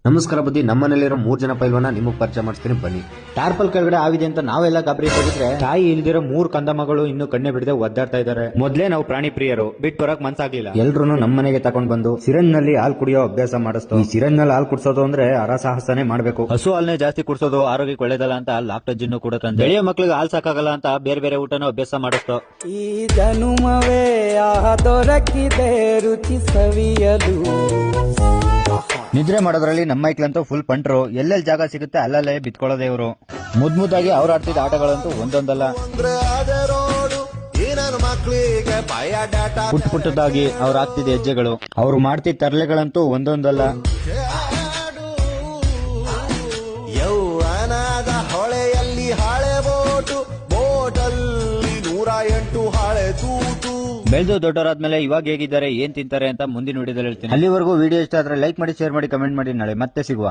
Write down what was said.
ನಮಸ್ಕಾರ ಬುದ್ಧಿ. ನಮ್ಮನೇಲಿರೋ 3 ಜನ ಪೈಲ್ವಾನ ನಿಮಗೆ ಪರಿಚಯ ಮಾಡಿಸ್ತೀನಿ ಬನ್ನಿ. ಟಾರ್ಪಲ್ ಕೆಳಗಡೆ ಆವಿದೆ ಅಂತ ನಾವೆಲ್ಲ ಗಾಬರಿ ಹೋಗಿದ್ರೆ ತಾಯಿ ಇಲ್ದಿರೋ 3 ಕಂದ ಮಗಳು ಇನ್ನು ಕಣ್ಣೆ ಬಿಡದೆ ಒದ್ದಾಡ್ತಾ ಇದ್ದಾರೆ. ಮೊದ್ಲೇ ನಾವು ಪ್ರಾಣಿ ಪ್ರಿಯರು, ಬಿಟ್ಟು ಬರಕ್ ಮನ್ಸಾಗ್ಲಿಲ್ಲ. ಎಲ್ರು ನಮ್ಮನೆಗೆ ತಗೊಂಡ್ ಬಂದು ಸಿರಂಜ್ ನಲ್ಲಿ ಹಾಲು ಕುಡಿಯೋ ಅಭ್ಯಾಸ ಮಾಡಿಸ್ತು. ಈ ಸಿರಂಜ್ ನಲ್ಲಿ ಹಾಲು ಕುಡ್ಸೋದು ಅಂದ್ರೆ ಅರಸಾಹಸನೇ ಮಾಡ್ಬೇಕು. ಹಸು ಹಾಲ್ನೇ ಜಾಸ್ತಿ ಕುಡ್ಸೋದು ಆರೋಗ್ಯಕ್ಕೆ ಒಳ್ಳೇದಲ್ಲ ಅಂತ ಲಾಕ್ಟೇಜ್ ಜಿನ್ನು ಕೂಡ ತಂದೆ. ಬೆಳೆಯೋ ಮಕ್ಳಿಗೆ ಹಾಲು ಸಾಕಾಗಲ್ಲ ಅಂತ ಬೇರೆ ಬೇರೆ ಊಟನೂ ಅಭ್ಯಾಸ ಮಾಡಿಸ್ತು. ಈ ಜನುಮವೇ ದೊರಕಿದೆ ರುಚಿ ಸವಿಯಲು. ನಿದ್ರೆ ಮಾಡೋದ್ರಲ್ಲಿ ನಮ್ಮ ಮೈಕ್ಲಂತೂ ಫುಲ್ ಪಂಟ್ರು. ಎಲ್ಲೆಲ್ಲಿ ಜಾಗ ಸಿಗುತ್ತೆ ಅಲ್ಲಲ್ಲೇ ಬಿತ್ಕೊಳ್ಳೋದೇ ಇವರು. ಮುದ್ದಾಗಿ ಅವ್ರು ಆಡ್ತಿದ್ದ ಆಟಗಳಂತೂ ಒಂದೊಂದಲ್ಲ. ಪುಟ್ ಪುಟ್ಟದಾಗಿ ಅವ್ರು ಆಗ್ತಿದ್ದ ಹೆಜ್ಜೆಗಳು, ಅವ್ರು ಮಾಡ್ತಿದ್ದ ತರ್ಲೆಗಳಂತೂ ಒಂದೊಂದಲ್ಲ. ಯೌವನದ ಹೊಳೆಯಲ್ಲಿ ಹಳೆ ಬೋಟಲ್ಲಿ 108 ಹಳೆ ತೂತು. ಬೆಳೆದು ದೊಡ್ಡವರಾದ್ಮೇಲೆ ಇವಾಗ ಹೇಗಿದ್ದಾರೆ, ಏನ್ ತಿಂತಾರೆ ಅಂತ ಮುಂದಿನ ವಿಡಿಯೋದಲ್ಲಿ ಹೇಳ್ತೀನಿ. ಅಲ್ಲಿವರೆಗೂ ವಿಡಿಯೋ ಇಷ್ಟ ಆದ್ರೆ ಲೈಕ್ ಮಾಡಿ, ಶೇರ್ ಮಾಡಿ, ಕಮೆಂಟ್ ಮಾಡಿ. ನಾಳೆ ಮತ್ತೆ ಸಿಗುವ.